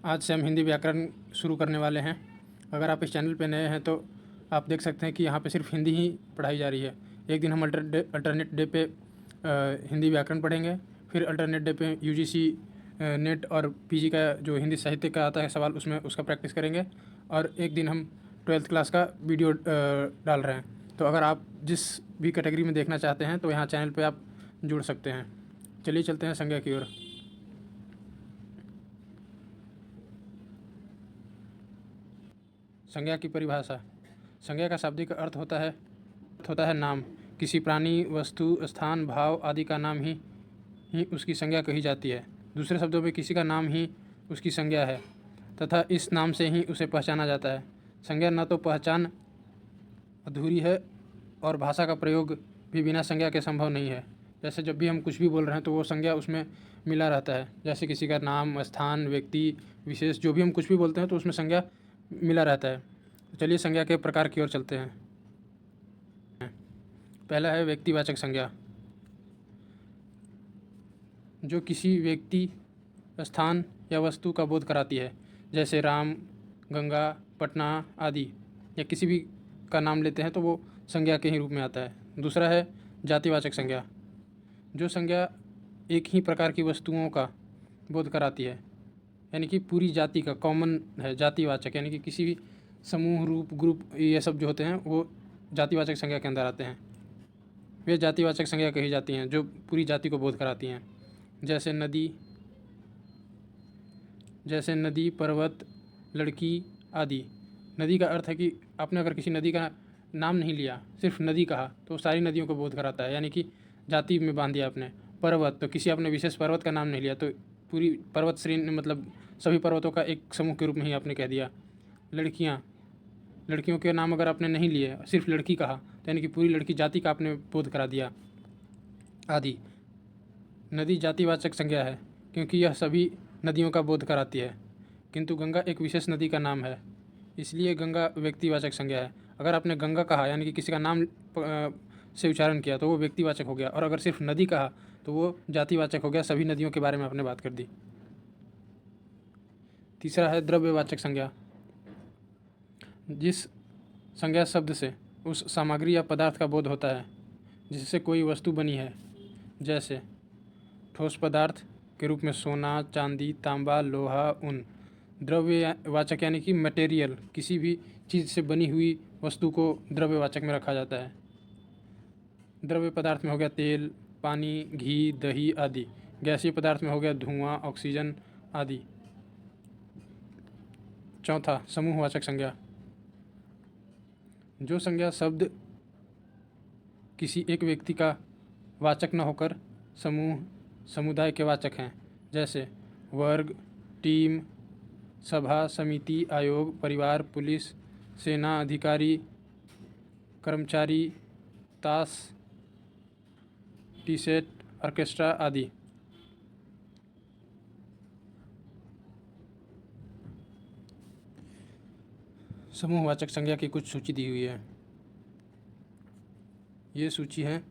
आज से हम हिंदी व्याकरण शुरू करने वाले हैं। अगर आप इस चैनल पर नए हैं तो आप देख सकते हैं कि यहाँ पे सिर्फ हिंदी ही पढ़ाई जा रही है। एक दिन हम अल्टरनेट डे पे हिंदी व्याकरण पढ़ेंगे, फिर अल्टरनेट डे पे यूजीसी नेट और पीजी का जो हिंदी साहित्य का आता है सवाल उसमें उसका प्रैक्टिस करेंगे, और एक दिन हम 12th क्लास का वीडियो डाल रहे हैं। तो अगर आप जिस भी कैटेगरी में देखना चाहते हैं तो यहाँ चैनल पे आप जुड़ सकते हैं। चलिए चलते हैं संज्ञा की ओर। संज्ञा की परिभाषा। संज्ञा का शाब्दिक अर्थ होता है नाम। किसी प्राणी, वस्तु, स्थान, भाव आदि का नाम ही उसकी संज्ञा कही जाती है। दूसरे शब्दों में किसी का नाम ही उसकी संज्ञा है तथा इस नाम से ही उसे पहचाना जाता है। संज्ञा न तो पहचान अधूरी है और भाषा का प्रयोग भी बिना संज्ञा के संभव नहीं है। जैसे जब भी हम कुछ भी बोल रहे हैं तो वो संज्ञा उसमें मिला रहता है। जैसे किसी का नाम, स्थान, व्यक्ति विशेष, जो भी हम कुछ भी बोलते हैं तो उसमें संज्ञा मिला रहता है। तो चलिए संज्ञा के प्रकार की ओर चलते हैं। पहला है व्यक्तिवाचक संज्ञा, जो किसी व्यक्ति, स्थान या वस्तु का बोध कराती है। जैसे राम, गंगा, पटना आदि, या किसी भी का नाम लेते हैं तो वो संज्ञा के ही रूप में आता है। दूसरा है जातिवाचक संज्ञा, जो संज्ञा एक ही प्रकार की वस्तुओं का बोध कराती है, यानी कि पूरी जाति का कॉमन है। जातिवाचक यानी कि किसी भी समूह, रूप, ग्रुप, ये सब जो होते हैं वो जातिवाचक संज्ञा के अंदर आते हैं। वे जातिवाचक संज्ञा कही जाती हैं जो पूरी जाति को बोध कराती हैं। जैसे नदी, पर्वत, लड़की आदि। नदी का अर्थ है कि आपने अगर किसी नदी का नाम नहीं लिया, सिर्फ नदी कहा, तो सारी नदियों को बोध कराता है, यानी कि जाति में बांध दिया आपने। पर्वत, तो किसी आपने विशेष पर्वत का नाम नहीं लिया तो पूरी पर्वत श्रेणी, मतलब सभी पर्वतों का एक समूह के रूप में ही आपने कह दिया। लड़कियों के नाम अगर आपने नहीं लिए, सिर्फ लड़की कहा, तो यानी कि पूरी लड़की जाति का आपने बोध करा दिया आदि। नदी जातिवाचक संज्ञा है क्योंकि यह सभी नदियों का बोध कराती है, किंतु गंगा एक विशेष नदी का नाम है, इसलिए गंगा व्यक्तिवाचक संज्ञा है। अगर आपने गंगा कहा यानी कि किसी का नाम से उच्चारण किया तो वो व्यक्तिवाचक हो गया, और अगर सिर्फ नदी कहा तो वो जातिवाचक हो गया। सभी नदियों के बारे में आपने बात कर दी। तीसरा है द्रव्यवाचक संज्ञा, जिस संज्ञा शब्द से उस सामग्री या पदार्थ का बोध होता है जिससे कोई वस्तु बनी है। जैसे ठोस पदार्थ के रूप में सोना, चांदी, तांबा, लोहा, ऊन। द्रव्यवाचक यानी कि मटेरियल, किसी भी चीज़ से बनी हुई वस्तु को द्रव्यवाचक में रखा जाता है। द्रव्य पदार्थ में हो गया तेल, पानी, घी, दही आदि। गैसीय पदार्थ में हो गया धुआं, ऑक्सीजन आदि। चौथा, समूहवाचक संज्ञा, जो संज्ञा शब्द किसी एक व्यक्ति का वाचक न होकर समूह, समुदाय के वाचक हैं। जैसे वर्ग, टीम, सभा, समिति, आयोग, परिवार, पुलिस, सेना, अधिकारी, कर्मचारी, ताश, टी सेट, ऑर्केस्ट्रा आदि। समूहवाचक संज्ञा की कुछ सूची दी हुई है। ये सूची है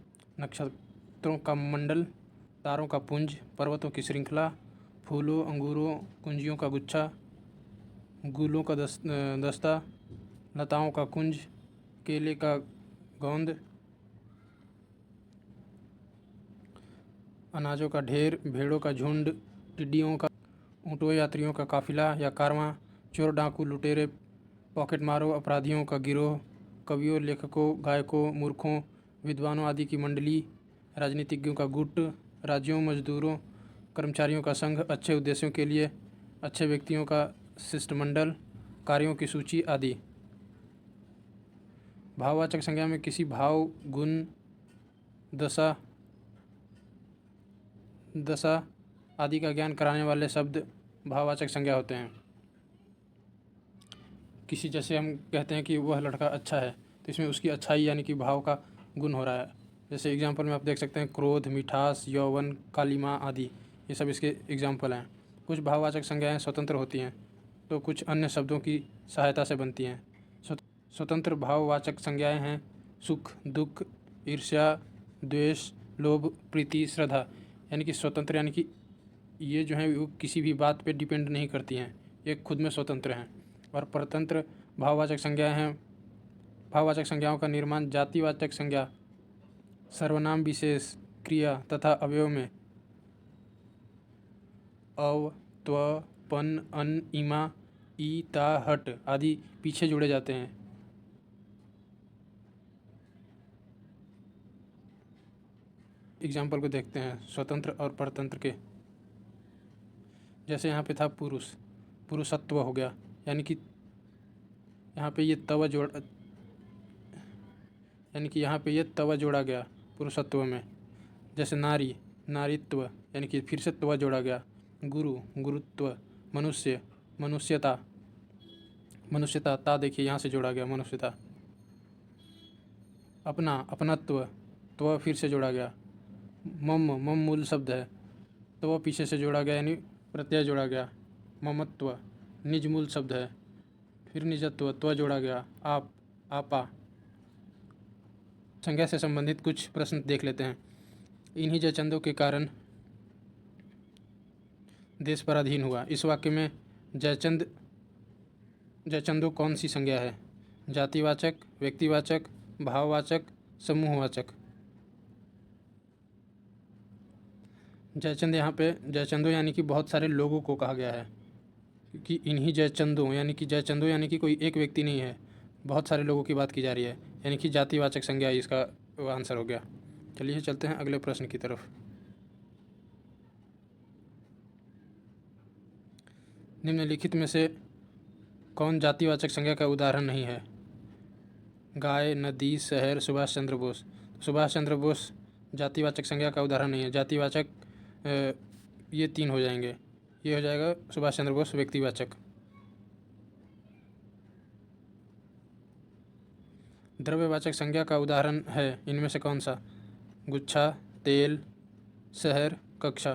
नक्षत्रों का मंडल, तारों का पुंज, पर्वतों की श्रृंखला, फूलों, अंगूरों, कुंजियों का गुच्छा, गुलों का दस्ता, लताओं का कुंज, केले का गोंद, अनाजों का ढेर, भेड़ों का झुंड, टिड्डियों का, ऊँटों यात्रियों का काफिला या कारवां, चोर, डाकू, लुटेरे, पॉकेटमारों, अपराधियों का गिरोह, कवियों, लेखकों, गायकों, मूर्खों, विद्वानों आदि की मंडली, राजनीतिज्ञों का गुट, राज्यों, मजदूरों, कर्मचारियों का संघ, अच्छे उद्देश्यों के लिए अच्छे व्यक्तियों का शिष्टमंडल, कार्यों की सूची आदि। भाववाचक संज्ञा में किसी भाव, गुण, दशा आदि का ज्ञान कराने वाले शब्द भाववाचक संज्ञा होते हैं। किसी, जैसे हम कहते हैं कि वह लड़का अच्छा है, तो इसमें उसकी अच्छाई यानी कि भाव का गुण हो रहा है। जैसे एग्जाम्पल में आप देख सकते हैं क्रोध, मिठास, यौवन, कालिमा आदि, ये सब इसके एग्जाम्पल हैं। कुछ भाववाचक संज्ञाएं स्वतंत्र होती हैं तो कुछ अन्य शब्दों की सहायता से बनती हैं। स्वतंत्र भाववाचक संज्ञाएं हैं सुख, दुख, ईर्ष्या, द्वेष, लोभ, प्रीति, श्रद्धा। यानी कि स्वतंत्र यानी कि ये जो है वो किसी भी बात पे डिपेंड नहीं करती हैं, ये खुद में स्वतंत्र हैं। और परतंत्र भाववाचक संज्ञाएं हैं। भाववाचक संज्ञाओं का निर्माण जातिवाचक संज्ञा, सर्वनाम, विशेष, क्रिया तथा अवयव में अव, त्व, पन, अन, इमा, ई, ता, हट आदि पीछे जुड़े जाते हैं। एग्जाम्पल को देखते हैं स्वतंत्र और परतंत्र के। जैसे यहाँ पे था पुरुष, पुरुषत्व हो गया, यानी कि यहाँ पे ये तव जोड़, यानी कि यहाँ पे ये तव जोड़ा गया पुरुषत्व में। जैसे नारी, नारीत्व, यानी कि फिर से त्व जोड़ा गया। गुरु, गुरुत्व। मनुष्य, मनुष्यता, मनुष्यता, ता देखिए यहाँ से जोड़ा गया मनुष्यता। अपना, अपनत्व, त्व फिर से जोड़ा गया। मम, मम मूल शब्द है, त्व पीछे से जोड़ा गया यानी प्रत्यय जोड़ा गया। ममत्व, निज मूल शब्द है, फिर निजत्व, त्व जोड़ा गया। आप, आपा। संज्ञा से संबंधित कुछ प्रश्न देख लेते हैं। इन्हीं जयचंदों के कारण देश पराधीन हुआ। इस वाक्य में जयचंद, जयचंदों कौन सी संज्ञा है? जातिवाचक, व्यक्तिवाचक, भाववाचक, समूहवाचक। जयचंद, यहाँ पे जयचंदों यानी कि बहुत सारे लोगों को कहा गया है कि इन्हीं जयचंदों, यानी कि जयचंदों यानी कि कोई एक व्यक्ति नहीं है, बहुत सारे लोगों की बात की जा रही है, यानी कि जातिवाचक संज्ञा इसका आंसर हो गया। चलिए चलते हैं अगले प्रश्न की तरफ। निम्नलिखित में से कौन जातिवाचक संज्ञा का उदाहरण नहीं है? गाय, नदी, शहर, सुभाष चंद्र बोस। सुभाष चंद्र बोस जातिवाचक संज्ञा का उदाहरण नहीं है। जातिवाचक ये तीन हो जाएंगे। ये हो जाएगा सुभाष चंद्र बोस व्यक्तिवाचक। द्रव्यवाचक संज्ञा का उदाहरण है इनमें से कौन सा? गुच्छा, तेल, शहर, कक्षा।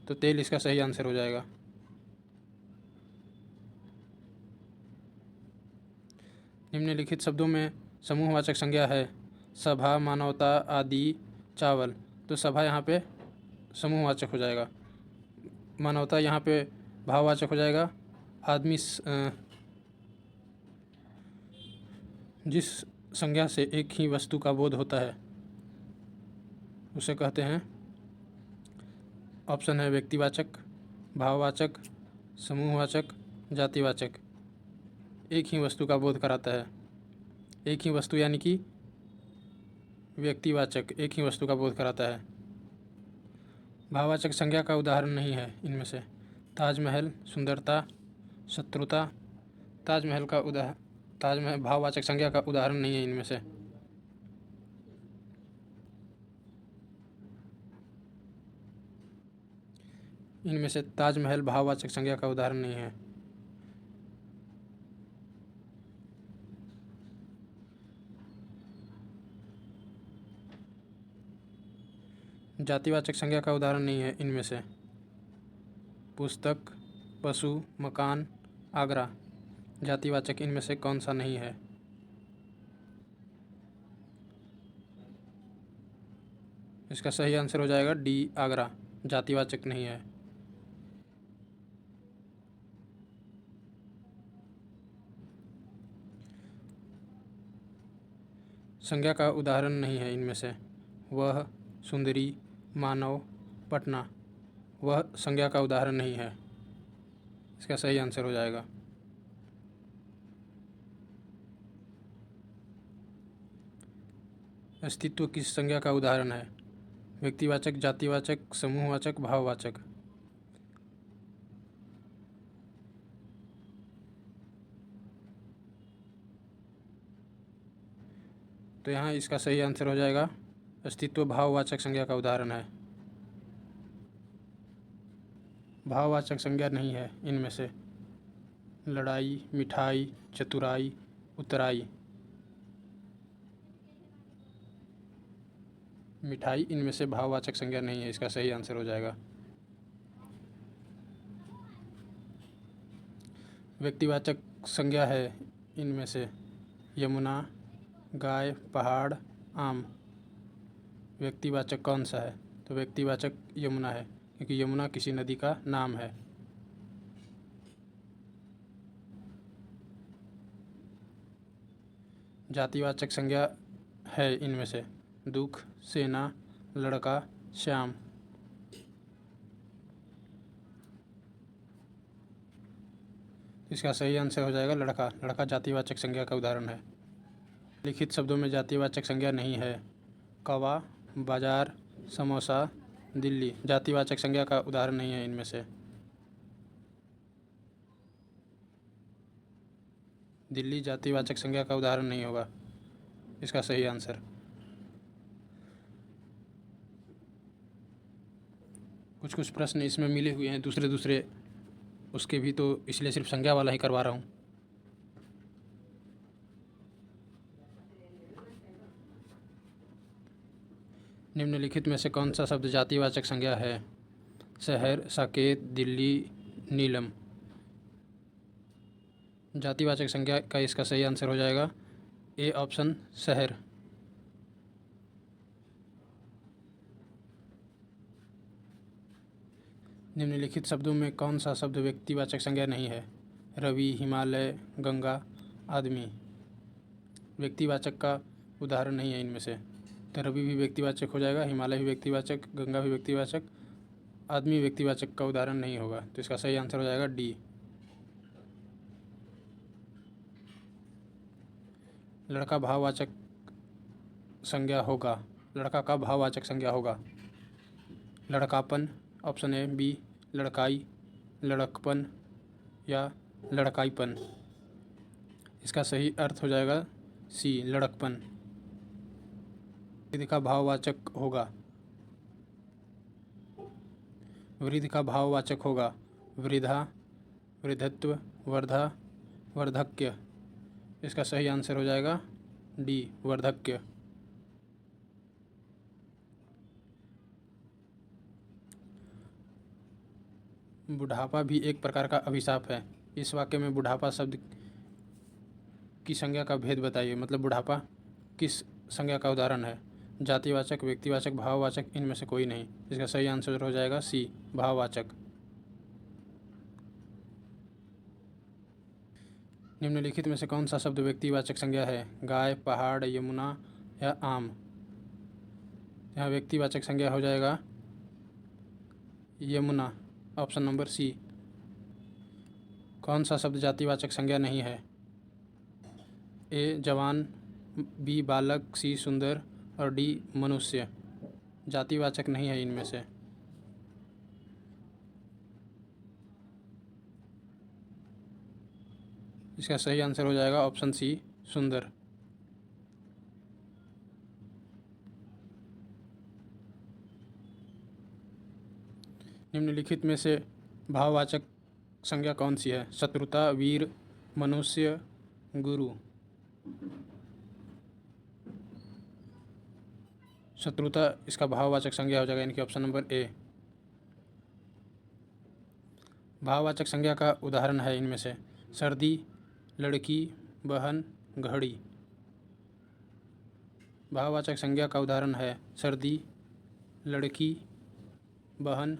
तो तेल इसका सही आंसर हो जाएगा। निम्नलिखित शब्दों में समूहवाचक संज्ञा है सभा, मानवता, आदि, चावल। तो सभा यहाँ पे समूहवाचक हो जाएगा। मानवता यहाँ पे भाववाचक हो जाएगा। आदमी, जिस संज्ञा से एक ही वस्तु का बोध होता है उसे कहते हैं, ऑप्शन है व्यक्तिवाचक, भाववाचक, समूहवाचक, जातिवाचक। एक ही वस्तु का बोध कराता है। एक ही वस्तु यानी कि व्यक्तिवाचक एक ही वस्तु का बोध कराता है। भाववाचक संज्ञा का उदाहरण नहीं है इनमें से। ताजमहल, सुंदरता, शत्रुता। ताजमहल भाववाचक संज्ञा का उदाहरण नहीं है इनमें से। इनमें से ताजमहल भाववाचक संज्ञा का उदाहरण नहीं है। जातिवाचक संज्ञा का उदाहरण नहीं है इनमें से। पुस्तक, पशु, मकान, आगरा। जातिवाचक इनमें से कौन सा नहीं है? इसका सही आंसर हो जाएगा डी, आगरा। जातिवाचक नहीं है। संज्ञा का उदाहरण नहीं है इनमें से। वह, सुंदरी, मानव, पटना। वह संज्ञा का उदाहरण नहीं है। इसका सही आंसर हो जाएगा। अस्तित्व किस संज्ञा का उदाहरण है? व्यक्तिवाचक, जातिवाचक, समूहवाचक, भाववाचक। तो यहाँ इसका सही आंसर हो जाएगा अस्तित्व भाववाचक संज्ञा का उदाहरण है। भाववाचक संज्ञा नहीं है इनमें से। लड़ाई, मिठाई, चतुराई, उतराई। मिठाई इनमें से भाववाचक संज्ञा नहीं है। इसका सही आंसर हो जाएगा। व्यक्तिवाचक संज्ञा है इनमें से। यमुना, गाय, पहाड़, आम। व्यक्तिवाचक कौन सा है? तो व्यक्तिवाचक यमुना है, क्योंकि यमुना किसी नदी का नाम है। जातिवाचक संज्ञा है इनमें से? दुख, सेना, लड़का, श्याम। इसका सही आंसर हो जाएगा लड़का। लड़का जातिवाचक संज्ञा का उदाहरण है। लिखित शब्दों में जातिवाचक संज्ञा नहीं है। कौवा, बाजार, समोसा, दिल्ली जातिवाचक संज्ञा का उदाहरण नहीं है इनमें से। दिल्ली जातिवाचक संज्ञा का उदाहरण नहीं होगा इसका सही आंसर। कुछ कुछ प्रश्न इसमें मिले हुए हैं दूसरे दूसरे उसके भी, तो इसलिए सिर्फ संज्ञा वाला ही करवा रहा हूँ। निम्नलिखित में से कौन सा शब्द जातिवाचक संज्ञा है? शहर, साकेत, दिल्ली, नीलम। जातिवाचक संज्ञा का इसका सही आंसर हो जाएगा ए ऑप्शन, शहर। निम्नलिखित शब्दों में कौन सा शब्द व्यक्तिवाचक संज्ञा नहीं है? रवि, हिमालय, गंगा, आदमी। व्यक्तिवाचक का उदाहरण नहीं है इनमें से, तो रवि भी व्यक्तिवाचक हो जाएगा, हिमालय भी व्यक्तिवाचक, गंगा भी व्यक्तिवाचक, आदमी व्यक्तिवाचक का उदाहरण नहीं होगा, तो इसका सही आंसर हो जाएगा डी। लड़का भाववाचक संज्ञा होगा। लड़का का भाववाचक संज्ञा होगा? लड़कापन ऑप्शन ए, बी लड़काई, लड़कपन या लड़काईपन। इसका सही अर्थ हो जाएगा सी, लड़कपन। वृद्ध का भाववाचक होगा। वृद्ध का भाववाचक होगा वृद्धा, वृद्धत्व, वर्धा, वर्धक्य। इसका सही आंसर हो जाएगा डी, वर्धक्य। बुढ़ापा भी एक प्रकार का अभिशाप है। इस वाक्य में बुढ़ापा शब्द की संज्ञा का भेद बताइए। मतलब बुढ़ापा किस संज्ञा का उदाहरण है? जातिवाचक, व्यक्तिवाचक, भाववाचक, इनमें से कोई नहीं। इसका सही आंसर हो जाएगा सी, भाववाचक। निम्नलिखित में से कौन सा शब्द व्यक्तिवाचक संज्ञा है? गाय, पहाड़, यमुना या आम। यहाँ व्यक्तिवाचक संज्ञा हो जाएगा यमुना, ऑप्शन नंबर सी। कौन सा शब्द जातिवाचक संज्ञा नहीं है? ए जवान, बी बालक, सी सुंदर और डी मनुष्य। जातिवाचक नहीं है इनमें से। इसका सही आंसर हो जाएगा ऑप्शन सी, सुंदर। निम्नलिखित में से भाववाचक संज्ञा कौन सी है? शत्रुता, वीर, मनुष्य, गुरु। शत्रुता इसका भाववाचक संज्ञा हो जाएगा, यानी कि ऑप्शन नंबर ए। भाववाचक संज्ञा का उदाहरण है इनमें से सर्दी, लड़की, बहन, घड़ी। भाववाचक संज्ञा का उदाहरण है सर्दी, लड़की, बहन,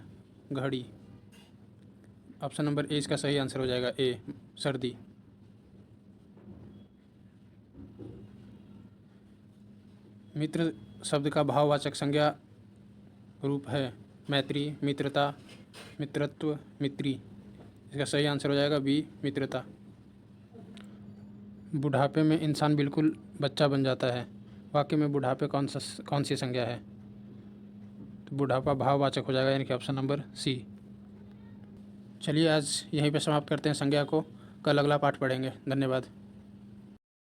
घड़ी। ऑप्शन नंबर ए इसका सही आंसर हो जाएगा ए, सर्दी। मित्र शब्द का भाववाचक संज्ञा रूप है मैत्री, मित्रता, मित्रत्व, मित्री। इसका सही आंसर हो जाएगा बी, मित्रता। बुढ़ापे में इंसान बिल्कुल बच्चा बन जाता है। वाक्य में बुढ़ापे कौन सी संज्ञा है? तो बुढ़ापा भाववाचक हो जाएगा, यानी कि ऑप्शन नंबर सी। चलिए आज यहीं पे समाप्त करते हैं संज्ञा को। कल अगला पाठ पढ़ेंगे। धन्यवाद।